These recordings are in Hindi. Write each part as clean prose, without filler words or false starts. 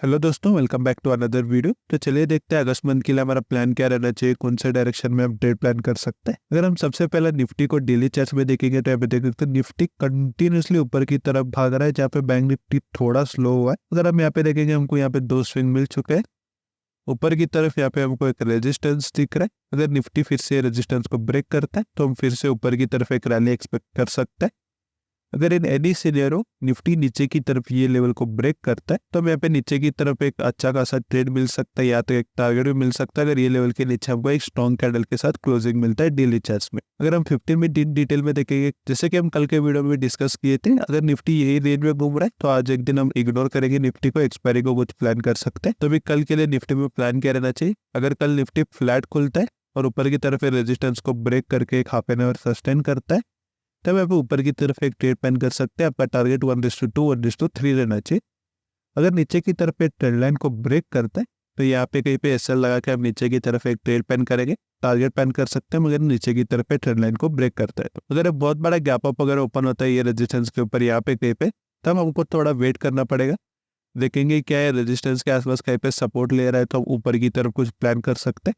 हेलो दोस्तों, welcome back to another video. तो चलिए देखते हैं अगस्त मंथ के लिए हमारा प्लान क्या रहना चाहिए, कौन से डायरेक्शन में हम ट्रेड प्लान कर सकते हैं। अगर हम सबसे पहले निफ्टी को डेली चार्ट में देखेंगे तो यहाँ पे देख सकते हैं निफ्टी कंटिन्यूसली ऊपर की तरफ भाग रहा है, जहाँ पे बैंक निफ्टी थोड़ा स्लो हुआ है। अगर हम यहाँ पे देखेंगे हमको यहाँ पे दो स्विंग मिल चुके हैं ऊपर की तरफ। यहाँ पे हमको एक रेजिस्टेंस दिख रहा है। अगर निफ्टी फिर से रेजिस्टेंस को ब्रेक करता है तो हम फिर से ऊपर की तरफ एक रैली एक्सपेक्ट कर सकते हैं। अगर इन एनी सिनेरियो निफ्टी नीचे की तरफ ये लेवल को ब्रेक करता है तो हम यहाँ पे नीचे की तरफ एक अच्छा खासा ट्रेड मिल सकता है, या तो एक टारगेट भी मिल सकता है। अगर ये लेवल के नीचे हमको एक स्ट्रॉन्ग कैंडल के साथ क्लोजिंग मिलता है डेली चार्ट्स में। अगर हम 15 मिनट डिटेल में देखेंगे, जैसे कि हम कल के वीडियो में डिस्कस किए थे, अगर निफ्टी यही रेंज में घूम रहा है तो आज एक दिन हम इग्नोर करेंगे निफ्टी को, एक्सपायरी को कुछ प्लान कर सकते हैं। तो अभी कल के लिए निफ्टी में प्लान क्या रहना चाहिए? अगर कल निफ्टी फ्लैट खुलता है और ऊपर की तरफ रेजिस्टेंस को ब्रेक करके एक हाफ एन आवर सस्टेन करता है तब आप ऊपर की तरफ एक ट्रेड प्लान कर सकते हैं। आपका टारगेट 1:2 1:3 रहना चाहिए। अगर नीचे की तरफ एक ट्रेंड लाइन को ब्रेक करता है तो यहाँ पे कहीं पे एसएल लगा के हम नीचे की तरफ एक ट्रेड प्लान करेंगे, टारगेट प्लान कर सकते हैं। मगर नीचे की तरफ ट्रेंड लाइन को ब्रेक करता है तो अगर एक बहुत बड़ा गैप अप अगर ओपन होता है ये रेजिस्टेंस के ऊपर यहाँ पे कहीं पे, तब हमको थोड़ा वेट करना पड़ेगा। देखेंगे क्या है, रेजिस्टेंस के आसपास कहीं पे सपोर्ट ले रहा है तो हम ऊपर की तरफ कुछ प्लान कर सकते हैं।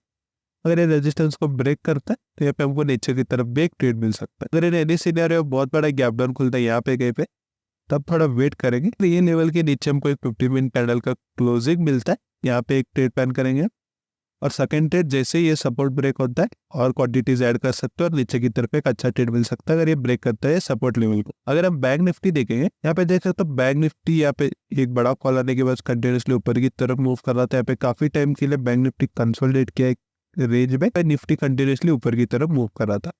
अगर ये रेजिस्टेंस को ब्रेक करता है तो यहाँ पे हमको नीचे की तरफ भी एक ट्रेड मिल सकता है। अगर इन एनी सिनेरियो बहुत बड़ा गैप डाउन खुलता है यहाँ पे कहीं पे, तब थोड़ा वेट करेंगे। तो ये लेवल के नीचे हमको एक 50 मिनट कैंडल का क्लोजिंग मिलता है, यहाँ पे एक ट्रेड प्लान करेंगे। और सेकंड ट्रेड जैसे ही ये सपोर्ट ब्रेक होता है और क्वांटिटीज ऐड कर सकते हो और नीचे की तरफ एक अच्छा ट्रेड मिल सकता है अगर ये ब्रेक करता है सपोर्ट लेवल को। अगर हम बैंक निफ्टी देखेंगे, यहाँ पे देख सकते हो बैंक निफ्टी यहाँ पे एक बड़ा कॉल आने के बाद कंटिन्यूसली ऊपर की तरफ मूव कर रहा था। यहाँ पे काफी टाइम के लिए बैंक निफ्टी कंसोलिडेट किया रेंज में, निफ्टी कंटिन्यूसली ऊपर की तरफ मूव कर रहा था।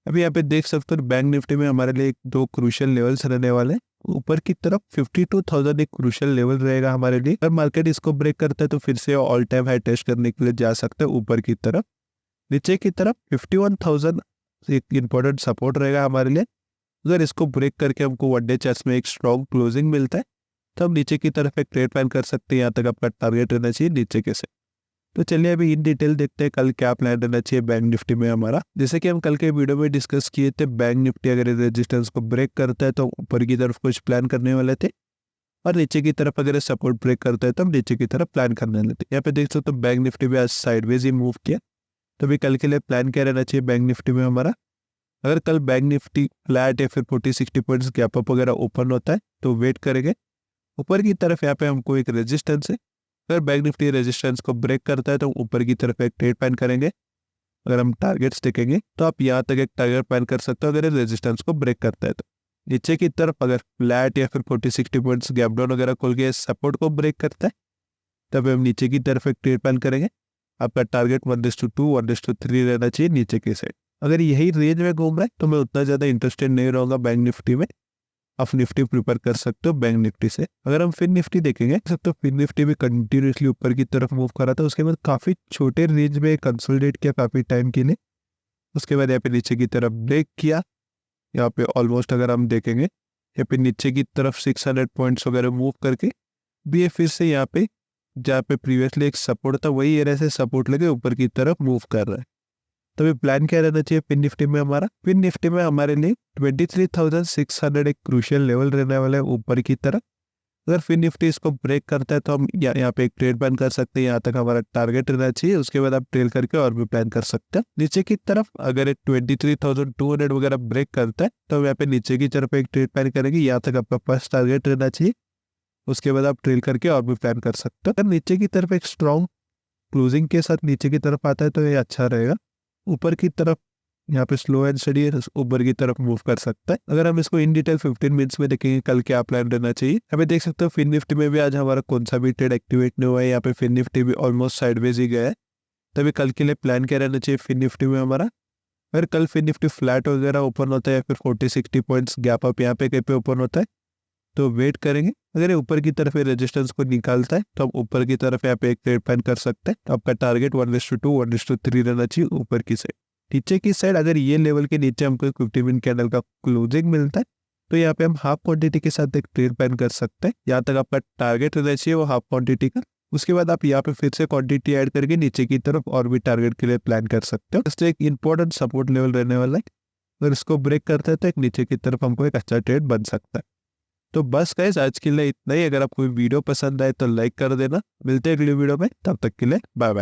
अभी यहाँ पे देख सकते हो बैंक निफ्टी में हमारे लिए दो क्रूशियल लेवल्स रहने वाले हैं। ऊपर की तरफ 52,000 एक क्रूशियल लेवल रहेगा हमारे लिए। अगर मार्केट इसको ब्रेक करता है तो फिर से ऑल टाइम हाई टेस्ट करने के लिए जा सकते हैं ऊपर की तरफ। नीचे की तरफ 51,000 एक इंपॉर्टेंट सपोर्ट रहेगा हमारे लिए। अगर इसको ब्रेक करके हमको वन डे चार्ट्स में एक स्ट्रॉन्ग क्लोजिंग मिलता है तो हम नीचे की तरफ एक ट्रेड प्लान कर सकते हैं। यहाँ तक आपका टारगेट रहना चाहिए नीचे के से। तो चलिए अभी इन डिटेल देखते हैं कल क्या प्लान रहना चाहिए बैंक निफ्टी में हमारा। जैसे कि हम कल के वीडियो में डिस्कस किए थे, बैंक निफ्टी अगर रेजिस्टेंस को ब्रेक करता है तो ऊपर की तरफ कुछ प्लान करने वाले थे, और नीचे की तरफ अगर सपोर्ट ब्रेक करता है तो हम नीचे की तरफ प्लान करने वाले थे। यहाँ पे देख सकते हो बैंक निफ्टी भी आज साइडवेज ही मूव किया। तो अभी कल के लिए प्लान क्या रहना चाहिए बैंक निफ्टी में हमारा? अगर कल बैंक निफ्टी फ्लैट या फिर 40-60 पॉइंट्स गैप अप वगैरह ओपन होता है तो वेट करेंगे। ऊपर की तरफ यहाँ पे हमको एक रेजिस्टेंस है। अगर बैंक निफ्टी रेजिस्टेंस को ब्रेक करता है तो ऊपर की तरफ एक ट्रेड प्लान करेंगे। अगर हम टारगेट्स देखेंगे तो आप यहाँ तक एक टारगेट प्लान कर सकते हो अगर रेजिस्टेंस को ब्रेक करता है तो। नीचे की तरफ अगर फ्लैट या फिर 40-60 पॉइंट्स गैप डाउन वगैरह खोल के सपोर्ट को ब्रेक करता है तब हम नीचे की तरफ एक ट्रेड प्लान करेंगे। आपका टारगेट 1:2 1:3 रहना चाहिए नीचे की साइड। अगर यही रेंज में घूम रहा है तो मैं उतना ज्यादा इंटरेस्टेड नहीं रहूंगा बैंक निफ्टी में। आप निफ्टी प्रिपेयर कर सकते हो बैंक निफ्टी से। अगर हम फिन निफ्टी देखेंगे तो फिन निफ्टी भी कंटिन्यूसली ऊपर की तरफ मूव कर रहा था, उसके बाद काफी छोटे रेंज में कंसोलिडेट किया काफी टाइम के लिए। उसके बाद यहाँ पे नीचे की तरफ ब्रेक किया। यहाँ पे ऑलमोस्ट अगर हम देखेंगे यहाँ पे नीचे की तरफ 600 पॉइंट्स वगैरह मूव करके भी ये फिर से यहाँ पे जहाँ पे प्रीवियसली एक सपोर्ट था वही एरिया से सपोर्ट लेके ऊपर की तरफ मूव कर रहा है। तभी प्लान क्या रहना चाहिए फिन निफ्टी में हमारा? फिन निफ्टी में हमारे लिए 23,600 एक क्रूशियल लेवल रहने वाला है ऊपर की तरफ। अगर फिन निफ्टी इसको ब्रेक करता है तो हम यहाँ पे एक ट्रेड प्लान कर सकते हैं। यहाँ तक हमारा टारगेट रहना चाहिए। उसके बाद आप ट्रेल करके और भी प्लान कर सकते हैं। नीचे की तरफ अगर 23,200 वगैरह ब्रेक करता है तो हम यहाँ पे नीचे की तरफ एक ट्रेड प्लान करेंगे। यहाँ तक आपका फर्स्ट टारगेट रहना चाहिए। उसके बाद आप ट्रेल करके और भी प्लान कर सकते हो। अगर नीचे की तरफ एक स्ट्रॉन्ग क्लोजिंग के साथ नीचे की तरफ आता है तो ये अच्छा रहेगा। ऊपर की तरफ यहाँ पे स्लो एंड स्टडी ऊपर की तरफ मूव कर सकता है। अगर हम इसको इन डिटेल 15 मिनट्स में देखेंगे कल क्या प्लान रहना चाहिए, हमें देख सकते हो फिन निफ्टी में भी आज हमारा कौन सा भी ट्रेड एक्टिवेट नहीं हुआ है। यहाँ पे फिन निफ्टी भी ऑलमोस्ट साइडवेज ही गया है। तभी कल के लिए प्लान क्या रहना चाहिए फिन निफ्टी में हमारा? अगर कल फिन निफ्टी फ्लैट वगैरह ओपन होता है या फिर 40-60 पॉइंट्स गैप अप यहाँ पे कहीं पे ओपन होता है तो वेट करेंगे। अगर ये ऊपर की तरफ रेजिस्टेंस को निकालता है तो हम ऊपर की तरफ यहाँ पे एक ट्रेड प्लान कर सकते हैं। तो आपका टारगेट 1:2 1:3 रहना चाहिए ऊपर की साइड। नीचे की साइड अगर ये लेवल के नीचे हमको 50 मिनट कैंडल का क्लोजिंग मिलता है तो यहाँ पे हम हाफ क्वांटिटी के साथ एक ट्रेड प्लान कर सकते हैं। यहाँ तक आपका टारगेट रहना चाहिए वो हाफ क्वांटिटी का। उसके बाद आप यहाँ पे फिर से क्वांटिटी ऐड करके नीचे की तरफ और भी टारगेट के लिए प्लान कर सकते हो। इससे एक इंपॉर्टेंट सपोर्ट लेवल रहने वाला है। अगर इसको ब्रेक करता है तो एक नीचे की तरफ हमको एक अच्छा ट्रेड बन सकता है। तो बस गाइस आज के लिए इतना ही। अगर आपको वीडियो पसंद आए तो लाइक कर देना। मिलते हैं अगली वीडियो में, तब तक के लिए बाय बाय।